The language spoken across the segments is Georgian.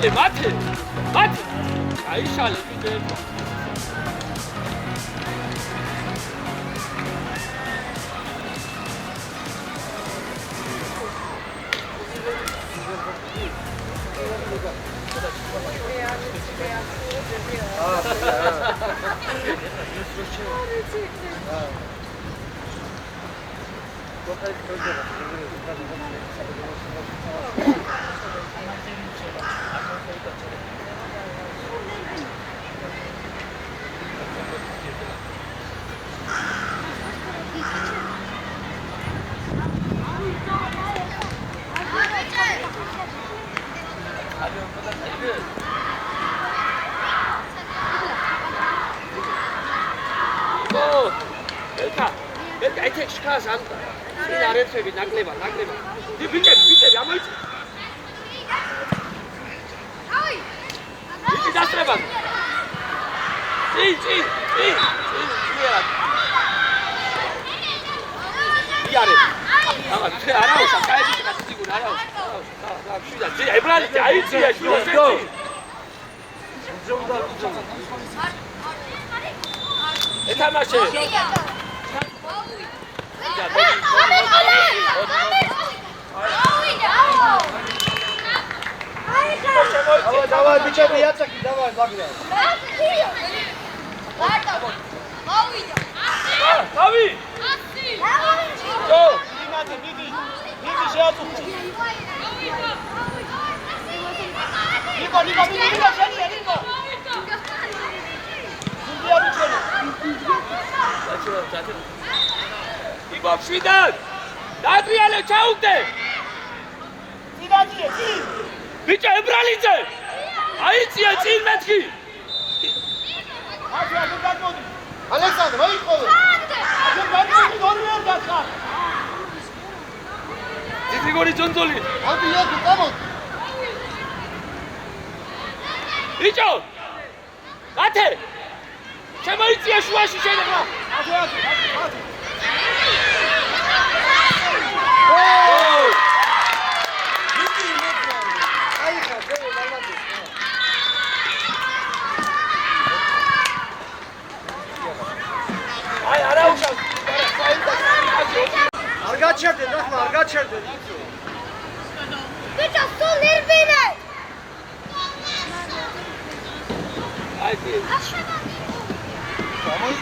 მათე. აიშალე კიდე. Belki tek çıkarsan yine arayıp bir nakleba. Bitir ama hiç. Hiç dastre bak. İyi. Yarı. Ama bir ara olsa kaybedecek nasıl gün ara olsa. Tamam şurada. Ebrar ayıcı ya şurada. Tamam şey. Давай, бича яцак, давай, Багря. Тави! Види жертву. Либо, Женя. Ибо შვიდად! დატრიალე ჩაუგდე! წინადიე. ბიჭო ებრალიძე! აიწია წინ მეთქი! ალექსანდრე, მოიყოლე! ასე გამიგდი ორივე დახარ! ძიგორი ძონძოლი! ალბია გამოდ! ბიჭო! ათე! შემოიწია შუაში შეიძლება! ათე! Argaçerdi, Rahma, argaçerdi. Bicho, sol nervine. Haydi. Tamam.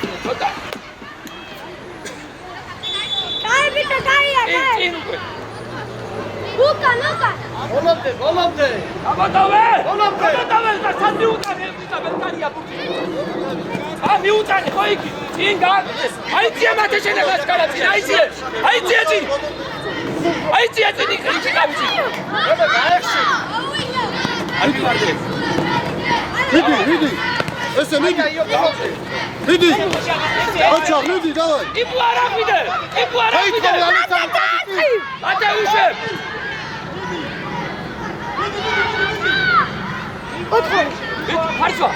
Dai, bicho, dai. Luca. Olomde. Abadave! Olomde. და სანდი უწანე ბელკარია ბუქი. მიუწანე ხო იგი. წინ გააკეთეს. აიწია მათე შენებას კარაცი. აიწია წინ. აიწია წინ იქ გავიცი. აბა გაეხში. აი ვარდე. Მიდი. ესე მიდი. მიდი. ოჩა, მიდი, დავაი. იპუ არ აღვიდე. ათე უშე. ფარსვა.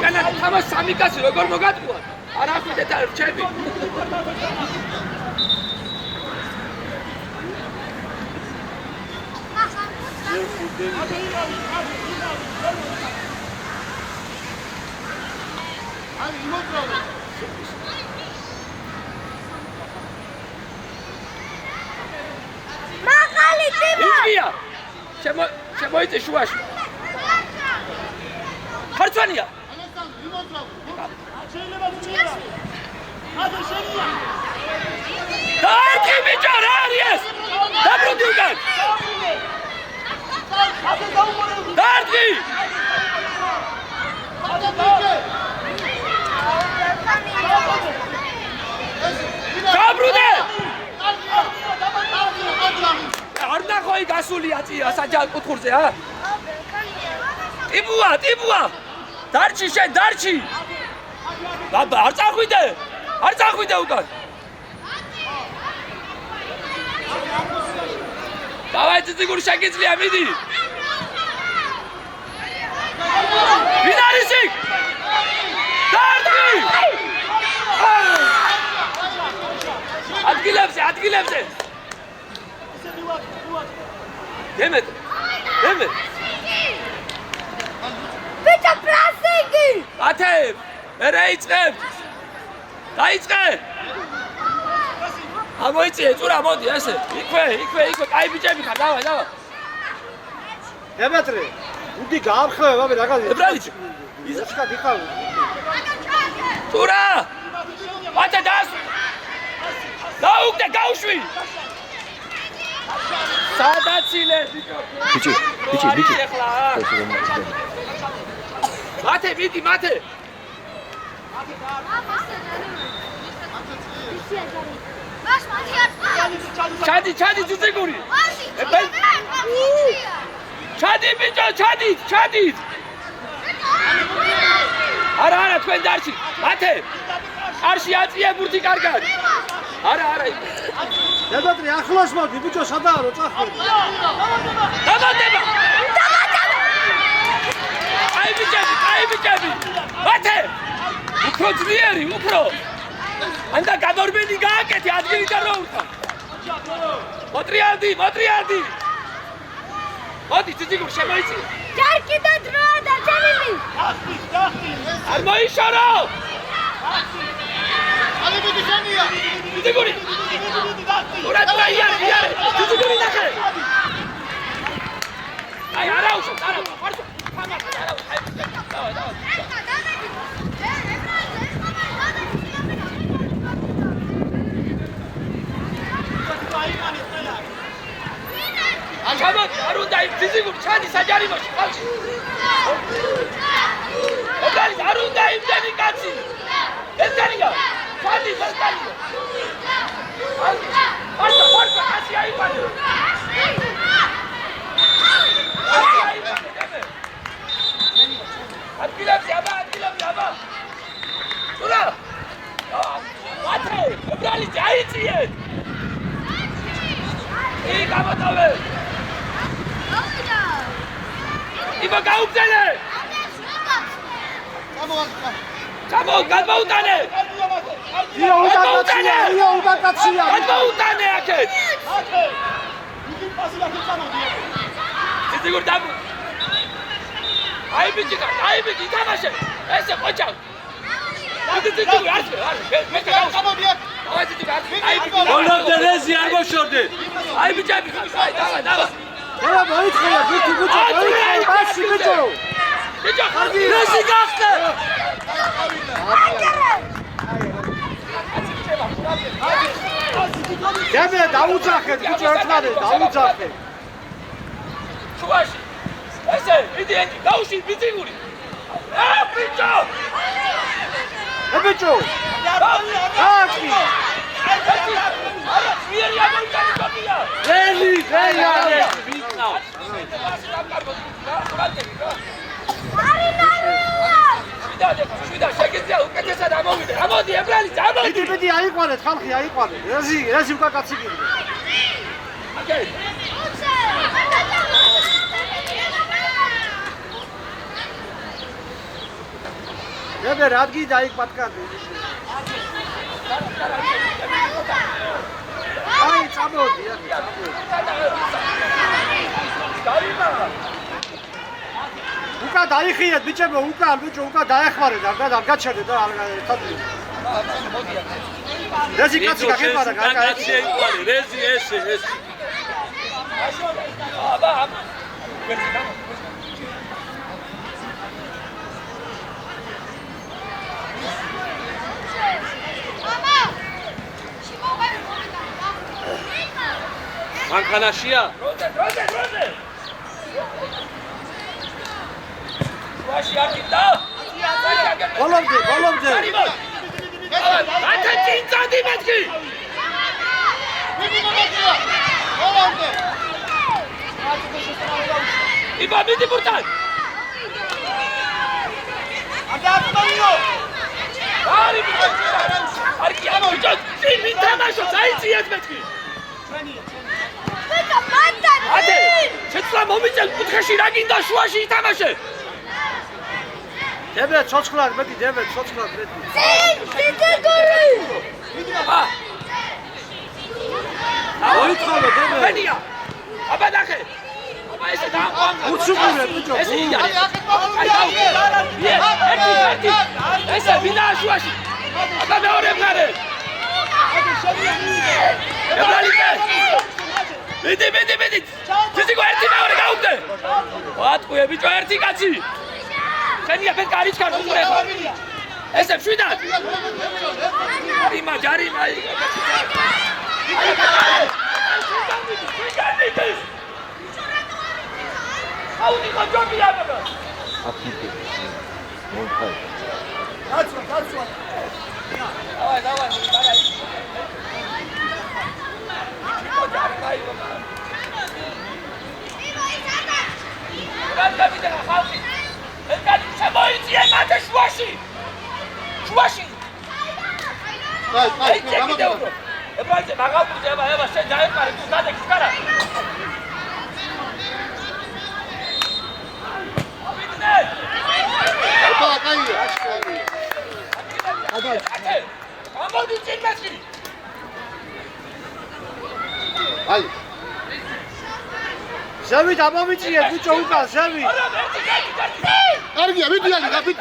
განა თამაშ სამი კაცი როგორ მოგატყუა? არ ახვიდე და რჩები. აი იმოძრავე. მაღალი ტიმა. იწია. შემოიწე შუაში. ხარცვანია. ალექსანდრე, იმოძრავე. შეიძლება შეიძლება. ათე შენია. დაარტყი ბიჭო, რა არის ეს? დაბრუნდი უკან. ათე დაუმორე. დაარტყი. ათე დაუკე. დაბრუნდე. დაბა. არ ნახოი გასულია წია საჯალ კუთხურზე, ა? ტიბუა. დარჩი შენ, დარჩი. ბაბა, არ წახვიდე უკან. დავაი ციციგური შეგიძლია, მიდი. ვინ არის იქ? დაარტყი. ადგილებზე. დემეთ. მერე იწყებ. დაიწყე. ამოიწიე წურა მოდი ესე. იქვე, კაი ბიჭები ხარ, დავა. დემეტრე, უდი გაამხევ, ვაბე რაღაცა. ებრალიც. ისკა დიხავ. წურა. მათე დას. დაუგდე გავშვი. სადაცილე ბიჭი. მათე მიდი მათე ჩადი ძუძეგური ჩადი ბიჭო ჩადი არა თქვენ დარჩი მათე არში აწია ბურთი კარგად არა დემეტრე ახლოს მოდი ბიჭო სადაა რო წახე. დამატება აი ბიჭები მათე უფრო ძლიერი უფრო ანდა გადორბენი გააკეთე ადგილიდან რო ურთა მოტრიალდი მოდი ძიძიგურ შემოიწი ჯარკი და დროა დარჩენილი არ მოიშორო ძიძიგური ურა იარე ძიძიგური ნახე აი არაუშო ფარსო თამაში არაუშო დავა ჩამოდი არ უნდა იმ ძიძიგური ჩადი საჯარიმოში ხალხი ებრალის არ უნდა იმდენი კაცი ეს განია ჩადი განია ფარსო კაცი აიყვანე ადგილებზე აბა ურა მათე ებრალის აიწიეთ ი გამოტოვე იბა გაუგზელე გადმოუტანე გადმოუტანე აქეთ ძიძიგურ დაბ აი ბიჭი ითამაშე ესე ყოჩავ ძიძიგურ არ მე გამოდიე ბოლომდე რეზი არ მოშორდე. აი ბიჭები დავა რა მოიწია ბიჭი ბასი ბიჭო. ბიჭო რეზი გახდა დემე დაუძახეთ ბიჭო ერთმანეთს დაუძახეთ. შუაში ესე მიდი ენჯი გაუში ბიძიგური ბიჭო ბიჭო აკი არა ძლიერი ამოიტანი გოგია რელი ვიკნავ შვიდა შეგიძლია უკეთესად ამოვიდე ამოდი ებრალი წამოდი მიდი აიყვანეთ ხალხი აიყვანეთ რეზი უკან კაცი გირი აკეთე დემე რადგი დაიყვანკანდი აი წამოდი უკან დაიხიეთ ბიჭებო უკან დაეხმარეთ არ გაჩერდეთ და არ რეზი კაცი გაგეხმარა კაცი ეიყვანი რეზი ესე აბა მანქანაშია როზე ვაში აკიდა ბოლომდე მათე წინწადი მეთქი იბა მიდი ბურთან არი ბიჭო არკი ამოიჭო წინ მითამაშოთ აიწიეთ მეთქი ათე შეცვლა მომიწევ კუთხეში რა გინდა შუაში ითამაშე დემე ცოცხლად მეტი ძიძიგური მოიწოვე დემე ფენია აბა ნახე აბა ესე დააყვანო უცუგურე ბიჭო ესე ია აი დაუ ერთი ესე ვინაა შუაში? აბა მეორე მხარე. ებრალიკე. მიდი. ციციკო ერთი მეორე გაუგდე. ვატყუე ბიჭო ერთი კაცი. შენია ფეთქა არიჩქარ უყურე. ესე შვიდად. ჯარიმა. აუდი ხოჯობია ბაბა. აფიტი. მოხარ. დაცვა. დავაი, ბარაი. ჩიკო ჯარიმა იბა. რადგან ვიდა ხალხი. ელკანი შემოიწია მათე შუაში. აი, ებრალიკე მაგალითად ება შენ დაეყარე თუ დადექს კარა. ამოდი წინ მასში. აი. ზევი დამომიწიეთ ბიჭო უკან ზევი. კარგია, მიდი ალი, გაფიტ.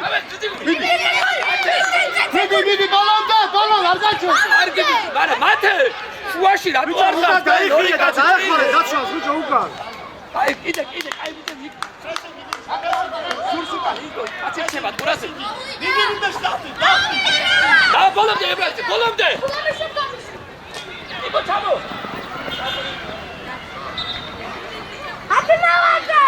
მიდი, ბალონ არ გაჩვენ. კარგი, მაგრამ მათე შუაში რატო არ უკან დაიხიე და დაეხმარე დაცვას ბიჭო უკან. აი, კიდე, აი ბიჭო. სურსუკა, იგო, აცეცება ყურაზე. მიდი შტატი. და ბოლომდე ებრალიკე, ბოლომდე. იგო ჩამო. აფინავაზე.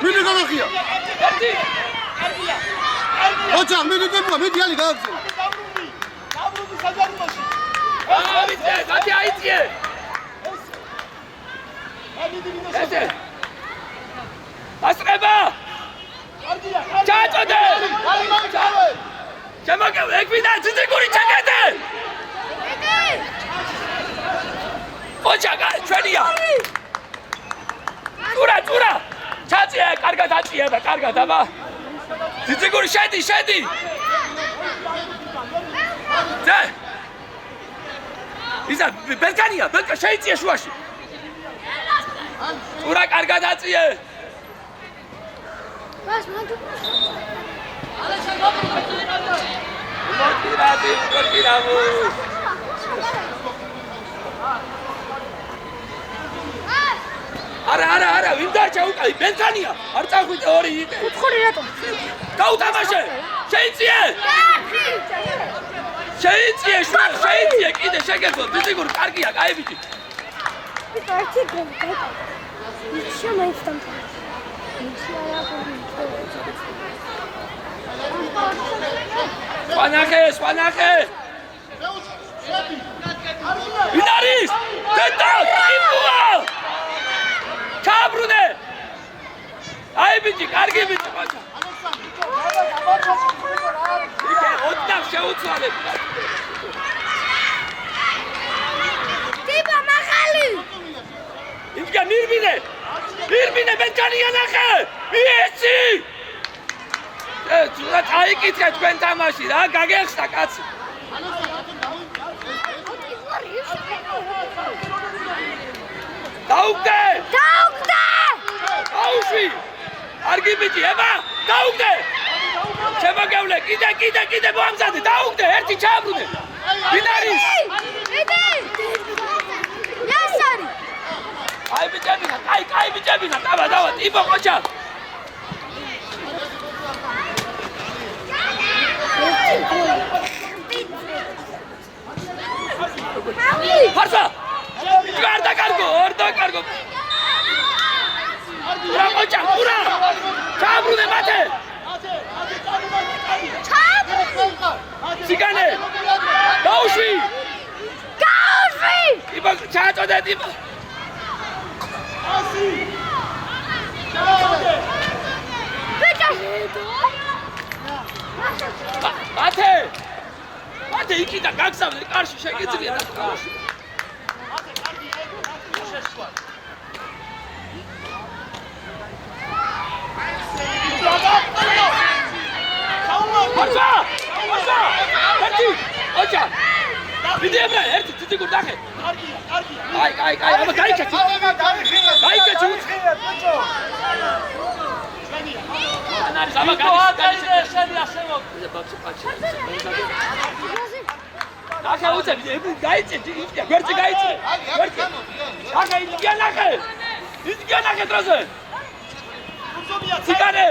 მიდი განახია. ოჩახ, მიდი ალი გააგზავნე. დაბრუნდი საჯარიმოში. დათი აიწიე. ესე. ასწრება. ჩაწოდე. შემოგე, ეკვიდა ციციკური ჩაკეთე. ოჩახ, ჩვენია. წურა. ჩაწია, კარგად აწია და კარგად აბა. ციციკური შედი. ძე. ისა ბელკანია, შეიწია შუაში. წურა კარგად აწია. მას მანდ. მოკირავო. არა, ვინ დარჩა უკან? ბელკანია. არ წახვიდე ორი იტე. უცხორი რატო? გაუტამაშე. შეიწიე, კიდე შეგეძლო. ციციკური კარგია, კაი ბიჭი. ბიჭო, ერთი გოლი. შემოიც დამტა. სვანახე. ვინ არის? დედა, იმუა. ჩაბრუნე. აი ბიჭი, კარგი ბიჭი, მოჩა. იქე 20 შეუცვალებ. ტიპა მაღალი. იქა მირბინე ბენკანია ნახე. მიეცი. ზურა წაიკითხე თქვენ თამაში რა, გაგეხსნა კაცი. დაუგდე. აუშვი. კარგი ბიჭი, ება, დაუგდე. შემოგევლე, კიდე მოამზადე, დაუგდე, ერთი ჩააბრუნე. ვინ არის? იასარი. აი ბიჭები, კაი ბიჭები, დავა, ტიპო ყოჩა. ფარსა. არ დაკარგო. რა ყოჩა, ყურა. ჩააბრუნე მათე. ციგანე. გაუშვი. ჩააწოდეთ იმ მათე იქიდან გაგზავნე კარში შეგიძლია და კარში ოჯა ვიდებრა ერთი ციციგურ დახე აი აბა გაიქეჩი ანარის აბა გაიქეჩი შენი ასემო ბაბსი პაჩი დახე უცები ები გაიწე იქია გვერდზე გაიწე გვერდზე დახე იდგა ნახე დროზე ციგარე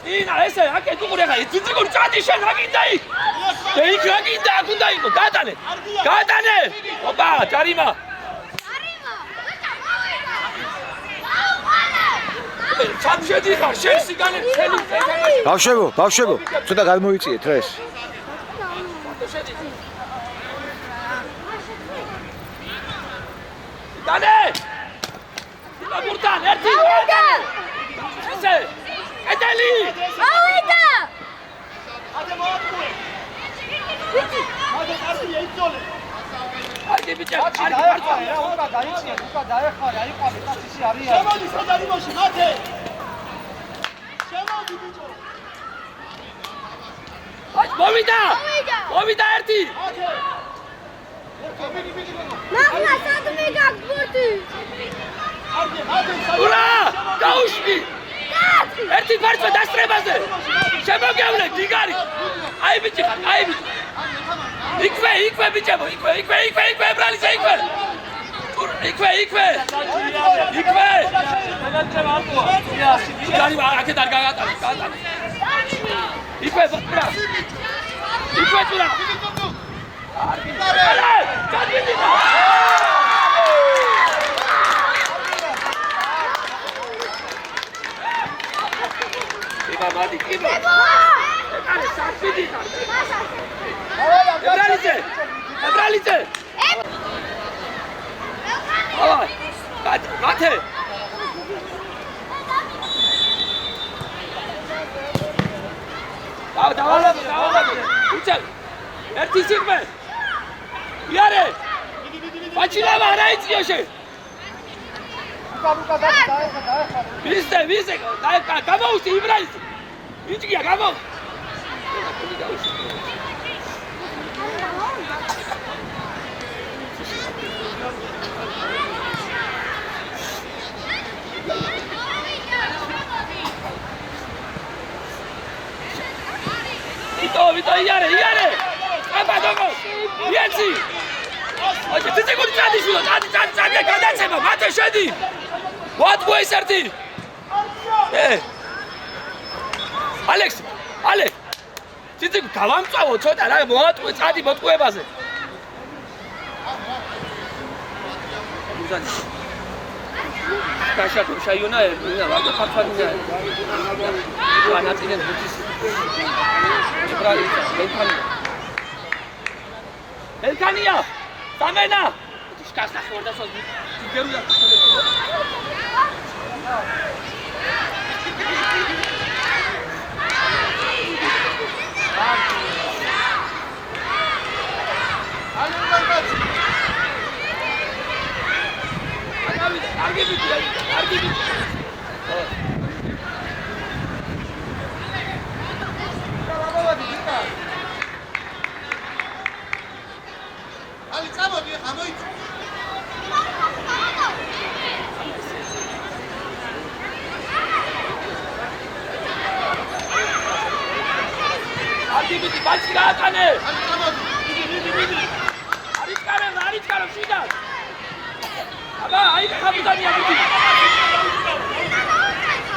ინა ესე აკე დუღურე ხა ციციგურ წადი შენ აგინდა იქ და იქ აგინდა აქ უნდა იყო გადანე ოპა ჯარიმა ჩამშედი ხარ შენ სიგანე წელი ბავშვებო ცოტა გადმოიწიეთ რა ეს დანე იბურთან ერთი ესე ეტელი ავიდა აი ბიჭა უკა დაიწყე უკა დაეხარე აიყვანე და ისე არიან შემოდი სადარიმოში მათე შემოდი ბიჭო აი მოვიდა ერთი მაღლა სადმე გაგბურდი ურა გაუშვი ერთი ფარცვა დასწრებაზე შემოგევლე დიგარი აი ბიჭი იქვე ბიჭებო იქვე ბრალისა იქვე დიგარი აქეთ არ გაგატანე იქვე ბრა ებრალიცე მათე დავალაბო უცელ ერთი სიგმე იარე ბაჩილავა არა იწიო შენ უკა დაეხარე ვიზე გამოუსი იბრალიცე იჭგია გამო ვიტო იარე აბა დოგო იეცი ოჯე ციციგური წადიშვილო წადი გადაცემა მათე შედი ვატყო ეს ერთი ალექს ციციგური გავამწავო ცოტა რა მოატყვე წადი მოტყუებაზე კაშაკო შაიონა ვაგა ფარფანია ანაწილებს ბუთის ელქანია სამენა შკას ნახევარ დასვას გერუდა არგიბი ალი წამოდი ხა მოიწ არგიბი ბაჩი გაატანე ალი წამოდი არიჩკარო შიდა აბა აი ხაბუდანია ბიჭი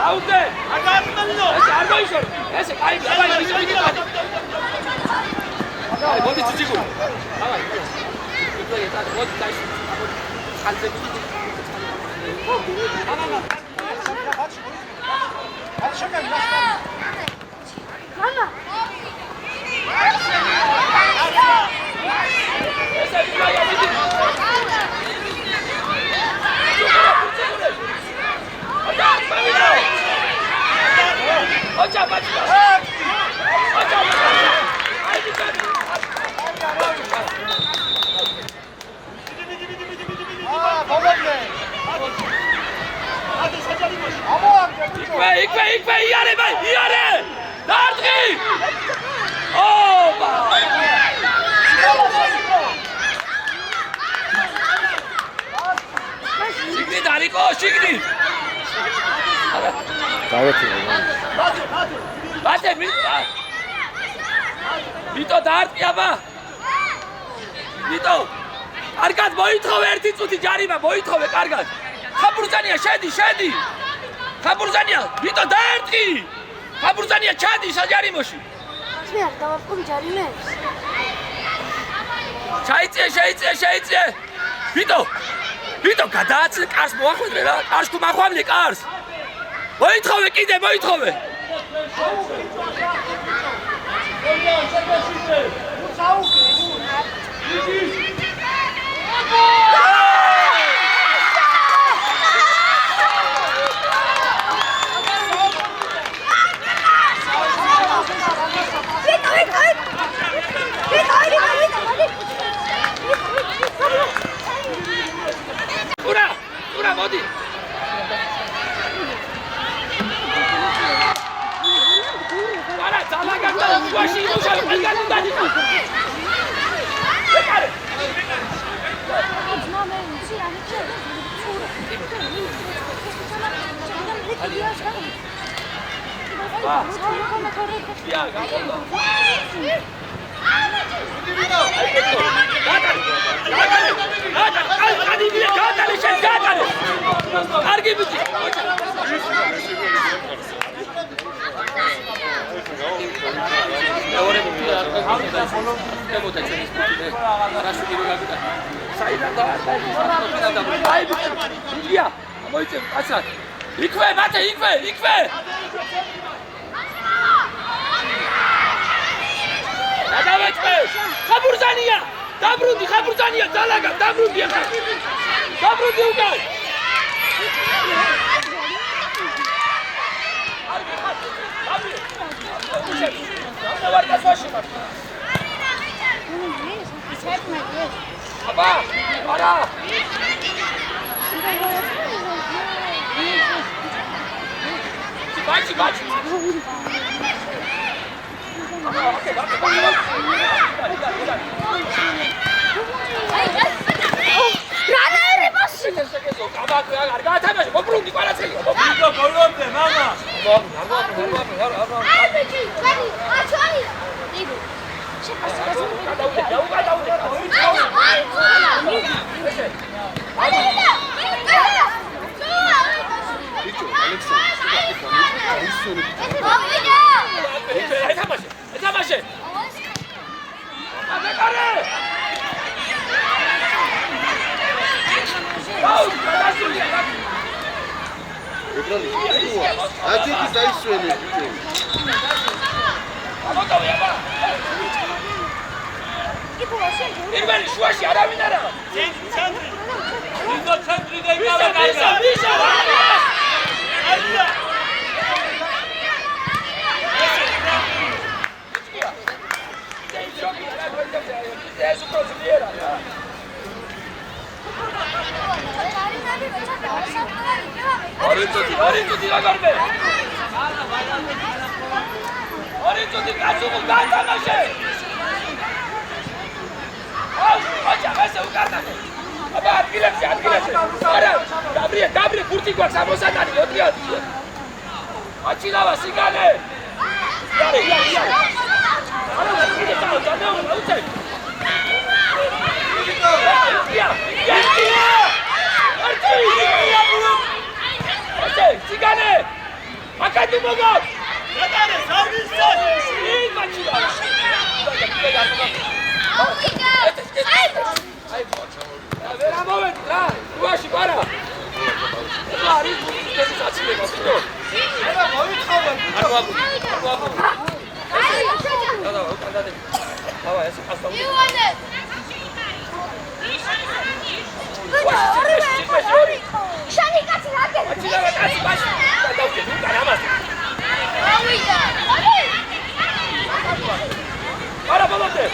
აუზე არ გააწმენდო ეს არ გაიშორო ესე კაი აბა ისე აი მოდი ციციგური აბა მოდი დაიშვი ხალხები მამა ესე ვიყავი ბიჭი ოჩა ბაჭია ოჩა აი ბიჭები იქვე იარე ბაი იარე დარტყი ოპა შიგნით არისო შიგნით დავეთი ბატე ვიტო დაარტყი აბა ვიტო კარგად მოითხოვე ერთი წუთი ჯარიმა მოითხოვე კარგად ხაბურძანია შედი ხაბურძანია ვიტო დაარტყი ხაბურძანია ჩადი საჯარიმოში მე არ დავარკვევი ჯარიმებს შეიწიე ვიტო გადააცილე კარს მოახვედრე რა კარს თუ მახვამლე კარს მოითხოვე კიდე მოითხოვე ურა მოდი არა ძალაგანდა უაში იმუშავე ყველგან უნდა იყო ეკარე კარგი ბიჭი იქვე ბატე იქვე გადავეჭმე ხაბურძანია დაბრუნდი ხაბურძანია ძალაგა დაბრუნდი ახლა დაბრუნდი უკან აბა არა ბაჭი პირველი შუაში არავინ არა ცენტრი და იმავე ორიწოდი რა გარბე ორიწოდი კაცო გათამაშე აჩაღასე უკანახე აბა ადგილებში არა დაბრიე ბურთი გვაქვს ამოსატანი მოტრიალ აჩილავა სიგანე იარე არა კიდე დაუ უცე სიგანე აკადი მოგავს გადარე სარვისო მაჩილა ვერა მოვედი რა უაში პარა არის ეს აცილება თქო ება მოითხოვე არ ვაგო და უკანდადე აბა ეს ასწავლე ივანე შენი კაცი რა გე აჩილა კაცი ბაში და დავკე უკან ამას არა ბოლომდე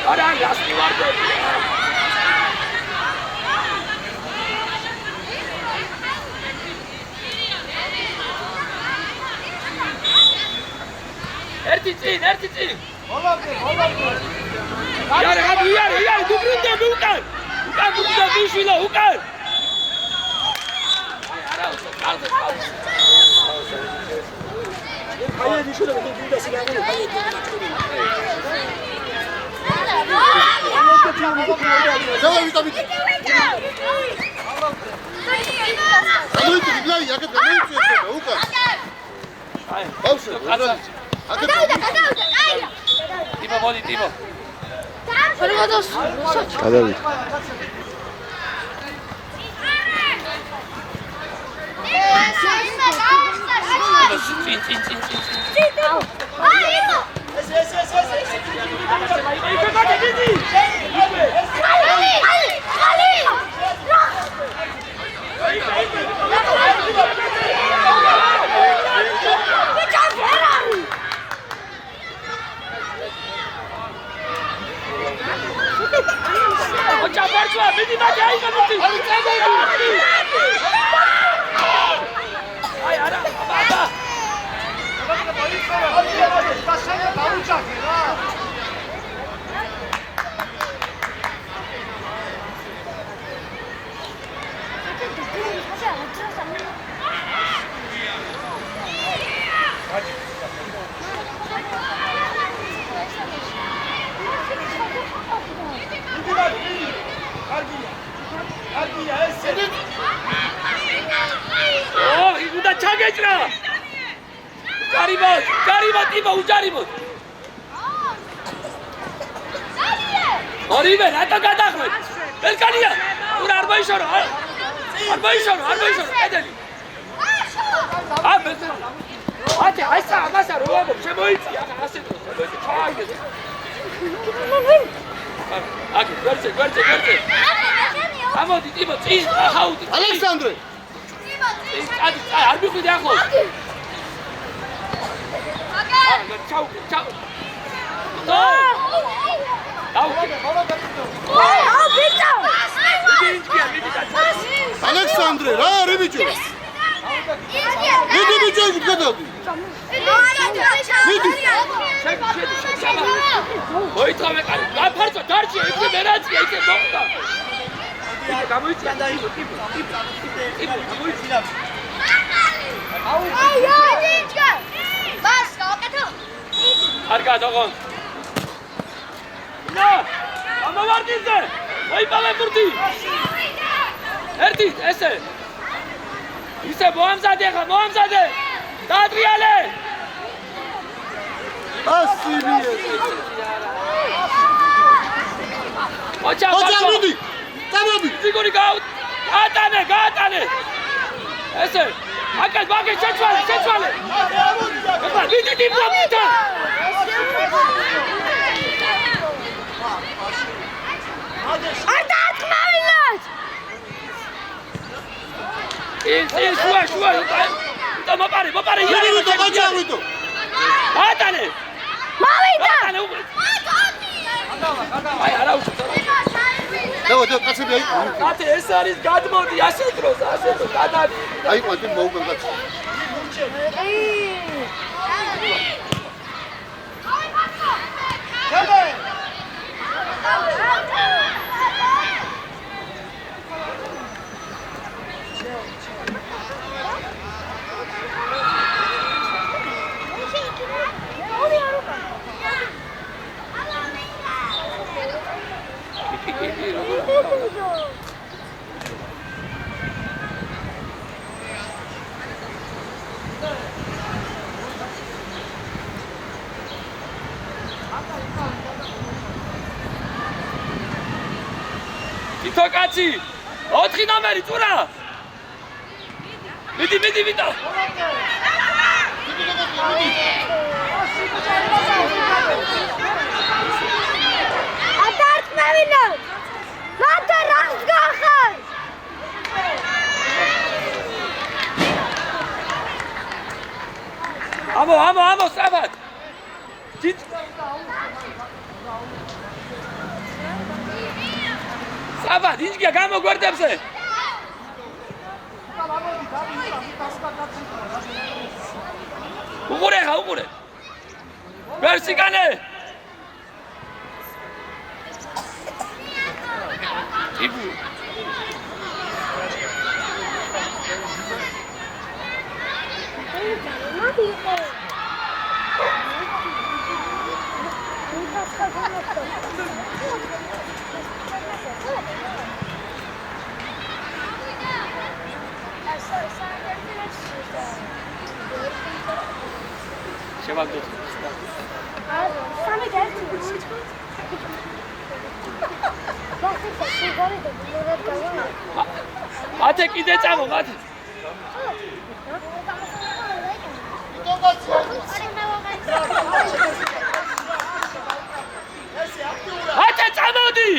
არა გასული ვარ ერთი წინ იარე დუბრუნდა უკან დუბრუნდა ბიშვილო უკან არა უცხალზე აი ბიშვილო დუბრუნდა სიგანო Давай, Виталий. Замойте, беглай, я как замойте это, ука. Бауша, Типа води, типа. გადავიდე. წინ. უნდა ჩაგეჭრა. გარიბოთ, ტიპა უჯარიბოთ. ორივე რატო გადახვეთ? ბელკანია, უր არ მოიშორო. არ მოიშორო, კედელი. ათე, აისა, ამასა რო ამბობ, შემოიწი, ახლა ასე დრო, შემოიწი, ჩაიგეთ. აკი, გვერდზე. ამოდი, ტიპო, წინ, ახაუდი. Александр. წადი, არ მიხვიდე ახლოს. ჩაუ. Александр, რა რიბიჯო? მიდი ბიჭო, გადავდი. მოიწავე კარი, გაფარწო, დარჩი, იქნე მერაცია, იქნე მოხდა. გამოიწია და ტიპო, გამოიწია. კარგად, ოღონდ. ნა, ამოვარდიზე, მოიპოვე ბურთი. ერთი, ესე. ისე მოამზადე. დაადრიალე. ასიბიე. ოჩა, მიდი. წამოდი. ზიგური გაატანე. ესე. აკეთ, შეცვალე. მიდი დიპლომიტა. არ დაათმავილოთ! შუა. მოპარე, მივიდო, გაჭავიდო. ატანე. მოვიდა! აი, არა უშო. დავა, კაცები აი. ათე, ეს არის გადმოდი, ასე დროს, გადადი. აი, ყვანტი მოუგან კაცი. კაცი 4 ნომერი წურა მიდი ვიტო ატარქმევინო მათე რას გახარ ამო სწრაფად სწრაფად ინჯგია გამოგვერდებზე უყურე ვერსიკანე ტიპუ შევაგდო მათე კიდე წამო მათე მათე წამოდი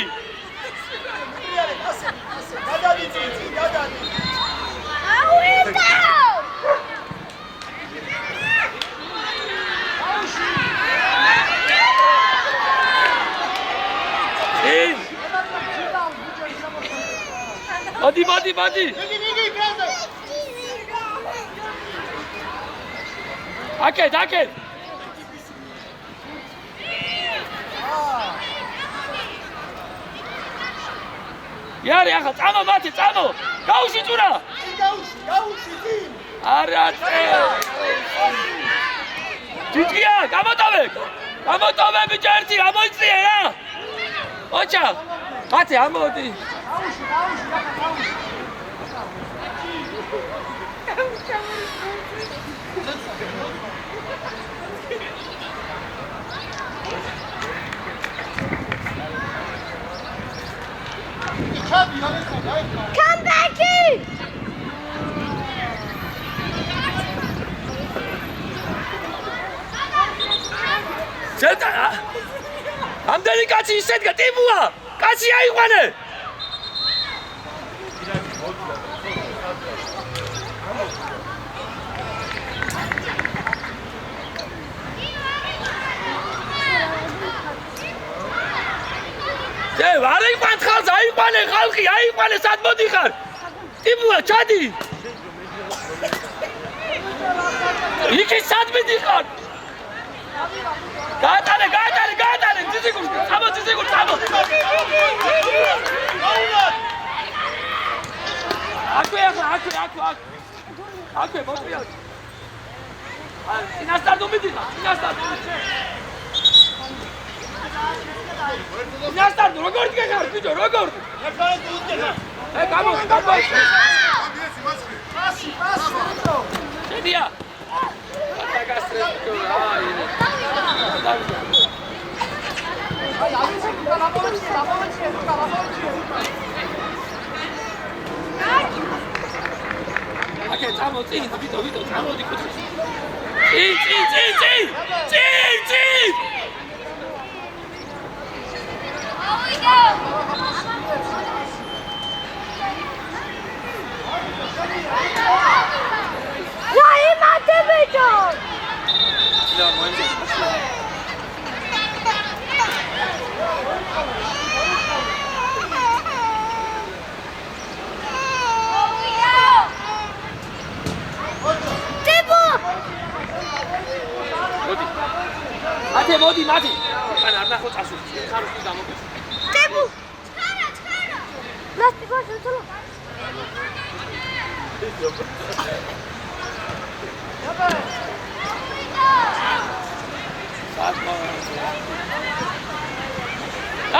მოდი აკეთ იარე ახლა წამო მათე წამო გაუში წურა არა ჯიჯია გამოტოვე ბიჭო ერთი გამოიწიე რა ოჩა მათე ამოდი Come back here! ზედა ამდენი კაცი ისედგა ტიპუა კაცი აიყვანე ე არ იყვან ხალხს აიყვანე ხალხი აიყვანე სად მოდიხარ ტიპუა ჩადი იქი სად მიდიხარ გაატარე ძიზიგურ წამო აქვე მოწია ინასტარ მიდიხარ ინასტარ როგორ გიხარ ბიჭო როგორ გამოდი შედია აკე წამო წინ ვიტო წამოდი კუთხე წინ Why mate bicho? მოდი მათი ან არ ნახო წასული ხარუსი გამოგეს ტებუ ჩქარა ლასტიკო შეძლო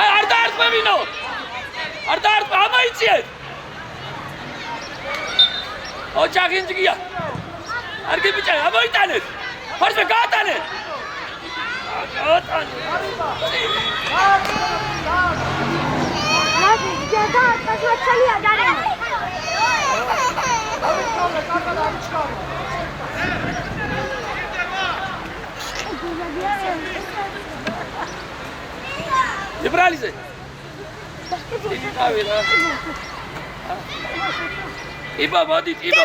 არ დაარტყმევინო არ დაარტყმა ამაიციეთ ოჩაღინჯგია არ გიბიჭა ამოიტანეთ ფარსმე გაატანეთ Hadi. და ათასვაჩელი ადარია. ებრალიზე. იბა მოდი, იბა.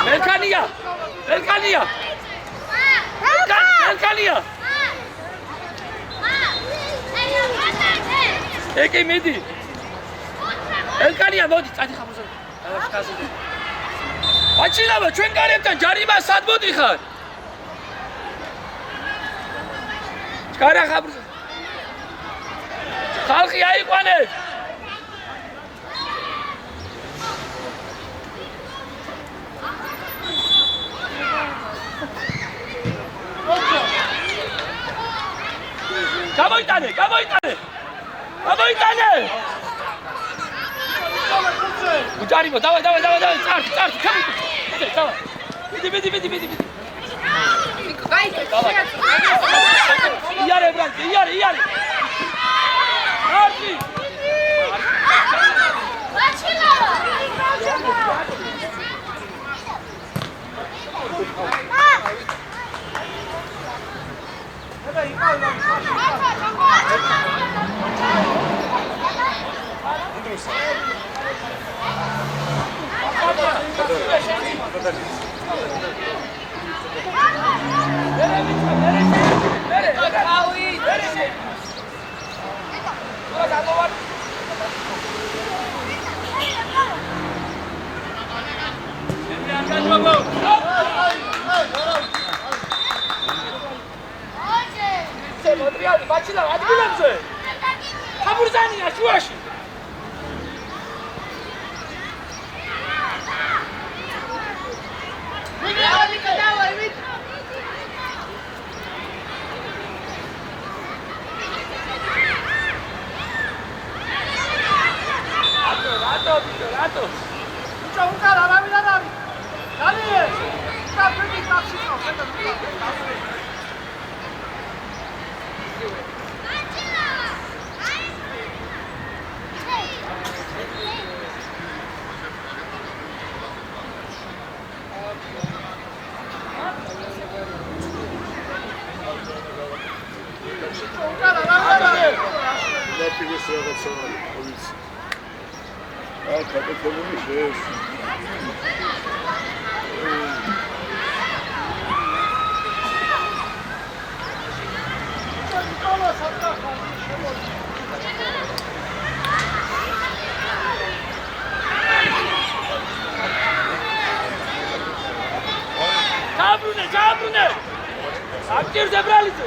Melkania! Melkania! Melkania! Eki midi! Melkania მოდი, წადი ხარ მოსა. ახასე. აჩილავა ჩვენ გარემთან ჯარიმა სად მოდიხარ? ჩქარა ხარ. ხალხი აიყვანეთ! გამოიტანე, გამოიტანე! გამოიტანე! უჯარიმო, დავაი, წართ, ხამი. დავაი. მიდი. იარე, ბრანკი, იარე. არტი! მოტრიალი ბაჩილა ადგილებზე ხაბურზანია შუაში რატო ბიჭო უკან არავინ არ არის დანიელ კაფეში ტაქსიკო ხედავ Lapis რაღაცა არის. აი, კაპიტალური შეეს. ჩააბრუნე! აქტივზე ბრალიძე!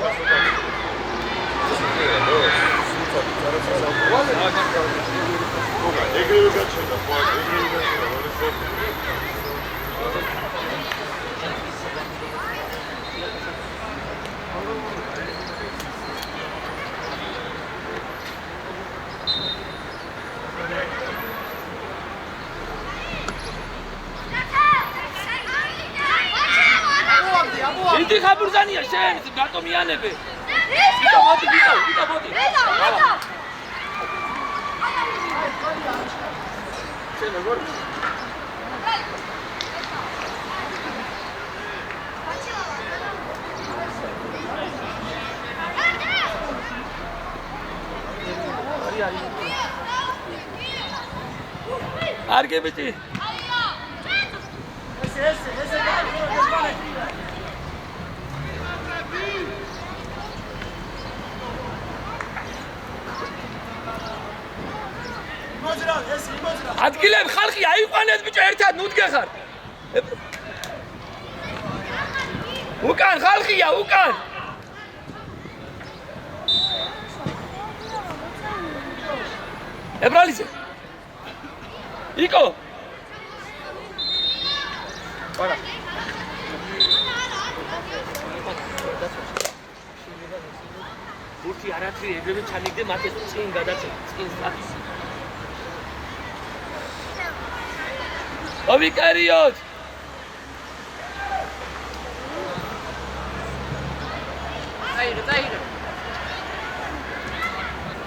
ეგრევე გაჩერდა, ხო, ეგრევე გაჩერდა. დიდი ხაბურზანია შენ, რატომ იანებე? ვიტა მოდი. შენ როგორ? არგებიტი. ესე ადგილები ხალხი აიყვანეთ ბიჭო ერთად ნუდგეხარ უკან ხალხია უკან ებრალიზე იკო არა. ბურთი არათვი ეგრევე ჩანიგდე მათეს წინ გადაწევ წინ სტატუსი. ოვიკერიოთ. დაიღე.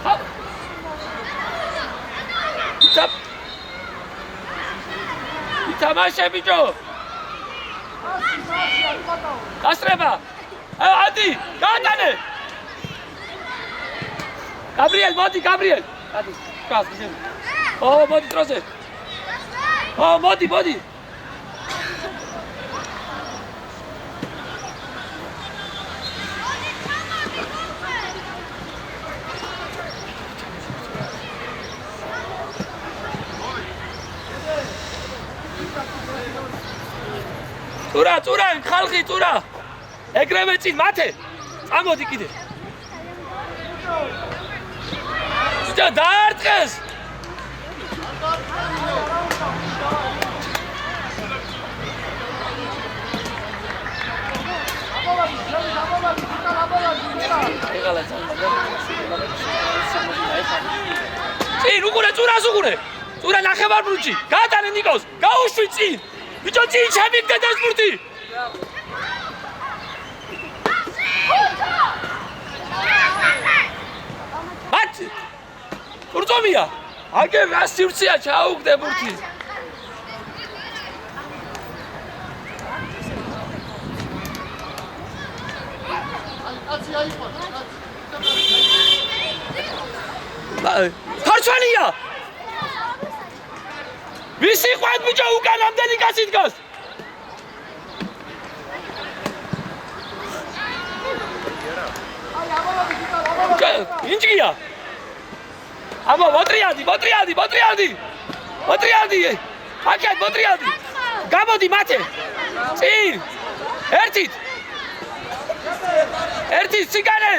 ჰოპ. ჩაპ. ითამაშე ბიჭო. გასწრება. ადი, გაატანე. გაბრიელ, მოდი, გაბრიელ. ადი, გას, გიზემ. მოდი დროზე. მოდი. წურა, ხალხი წურა. ეგრევე წინ მათე. წამოდი კიდე. ძა დაარტყეს. წინ უყურე წურას უყურე. წურა ნახევარბრუნჯი. გაატანე ნიკოს. გაუშვი წინ. ბიჭო წინ შემიგდე ეს ბურთი. მათი. კურწომია. აგერ რა სივრცეა ჩაუგდე ბურთი. ფარჩვანია. ვისი ყვეთ ბიჭო უკან ამდენი კაცი დგას. ინჯგია. აბა მოტრიადი. აკეთ მოტრიადი. გამოდი მათე. წინ. ერთით ციგანე.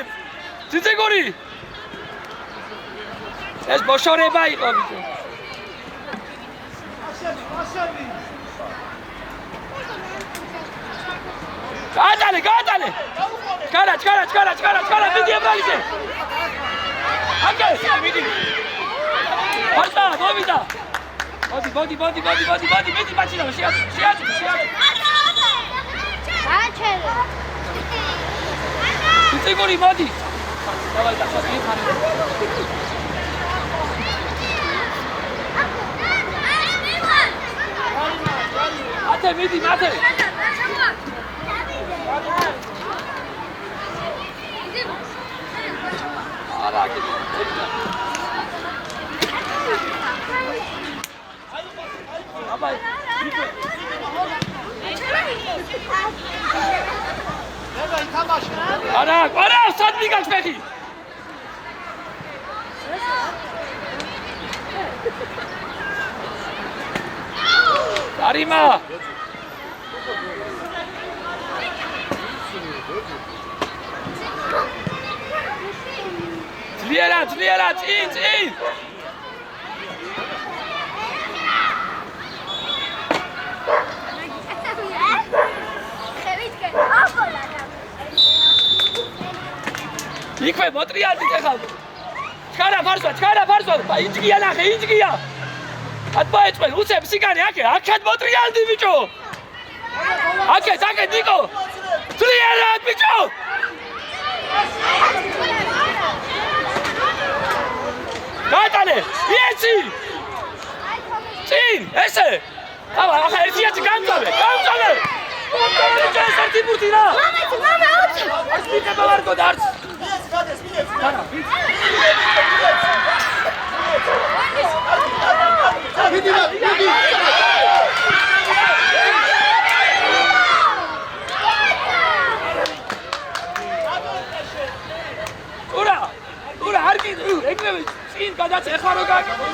ციცეგური. ეს ბოშორება იყო ბიჭო. გაატანე. ჩქარა, მიდი ებრალისე. აკეთ, მიდი. ფასა, მოვიდა. მოდი, მიდი ბაჭინა, შეაწუხე. გაჩერე. ციგური მოდი. დავაი დახასი ხარი. ათე მიდი მათე. არა კიდე. აბა არა, სად მიგაქვს ფეხი? არიმა. ძლიერად, წინ. იქვე მოტრიადი ხა. ჩქარა ფარსვა. ინჯგია ნახე. ატბაეწვე, უცებ სიგანე აქეთ მოტრიადი ბიჭო. აქეთ ნიკო. ძლიერად ბიჭო. გაატანე. იეცი. წინ, ესე. ახლა ერთი გამწავე. ერთი ბურთი რა. მამა უცებ. არც მიწება ვარგო და არც. მიდი. ურა არ კიდე ეგრევე წინ გადაც ეხლა რო გაკეთე.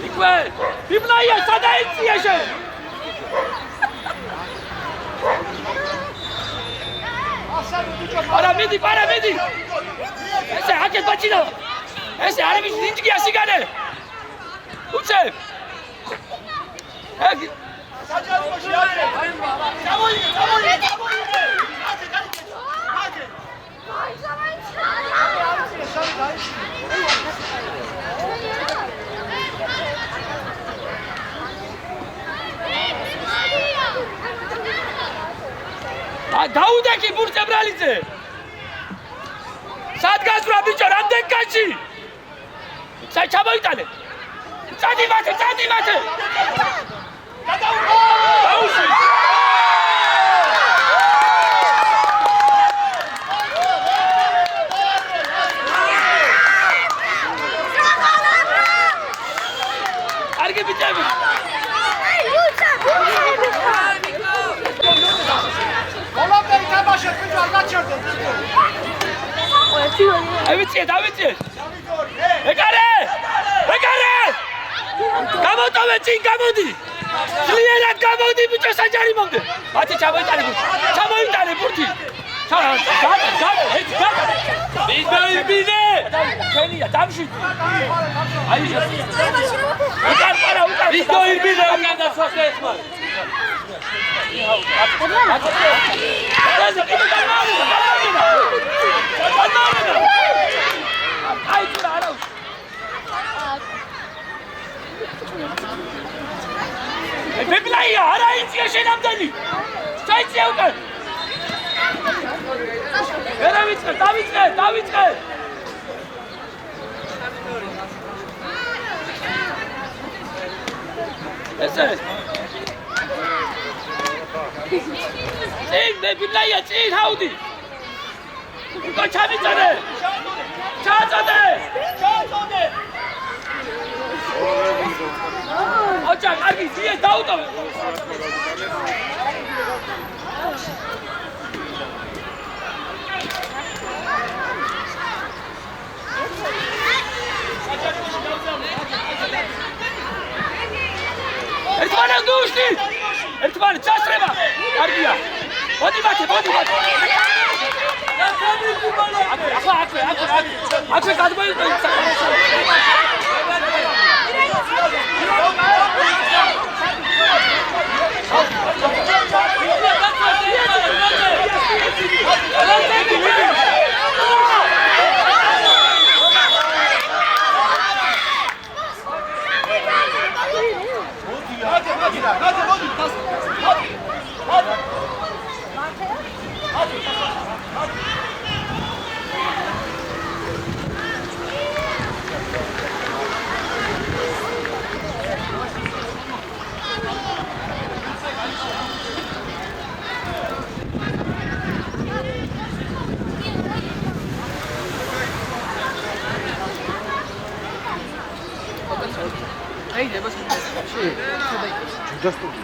იქვე ბიბნაია სადაიწია შენ. არა მიდი. ესე აკეთ ბაჭინა. ესე არის ინჯგია სიგანე. უცებ. დაუდეკი ბურწებრალიძე სადგაზრა ბიჭო რამდენ კაცი საი ჩამოიტანე წადი მათე დაუშვი კარგი ბიჭები Olamdaki tamaşa gücü anlatıyordun. დავიწყე ეკარე გამოტოვე წინ გამოდი ძლიერად გამოდი ბიჭო საჯარიმომდე მათი ჩამოიტანე ბურთი ბინე ჩვენია დამშვიდე აი უკან ვიდოირბინე უკან დასვასე ესმარ აი თუ არა ბებლაია არა იცია შენამდენი საიცია უკან დავიწყე ესე წინ ბებლაია წინ ჰაუდი უკან ჩამიწადე ჩაწოდე ოჯა კარგი ძიეს დაუტოვე ერთმანეს დუშტი ერთმანეს წასრება კარგია მოდი მათე აქვე გადმოიწევი Go,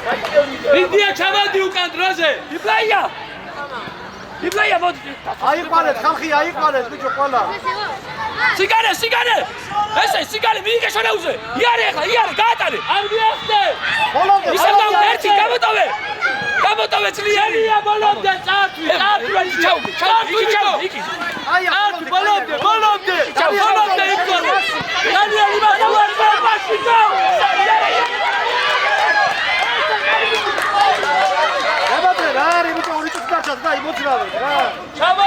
მინდია ჩავადი უკან დროზე. იბლაია. იბლაია მოდი. აიყვანეთ, ხალხი აიყვანეთ, ბიჭო, ყველა. სიგარე, სიგარე. ესე სიგარე მიიგე შენაუზე. იარე ახლა, იარე, გაატარე. არ მიახდე. ბოლომდე, ისე ერთი გამოტოვე. გამოტოვე ძლიერია ბოლომდე წარtvი, წარtvი. ჩავდი. აი, ბოლომდე. ბოლომდე იქონე. დანიელი მასში ჩავ. აბა რა არის, ბიჭო, ორი წუთი დარჩათ და იმოძრავეთ რა. ჩავა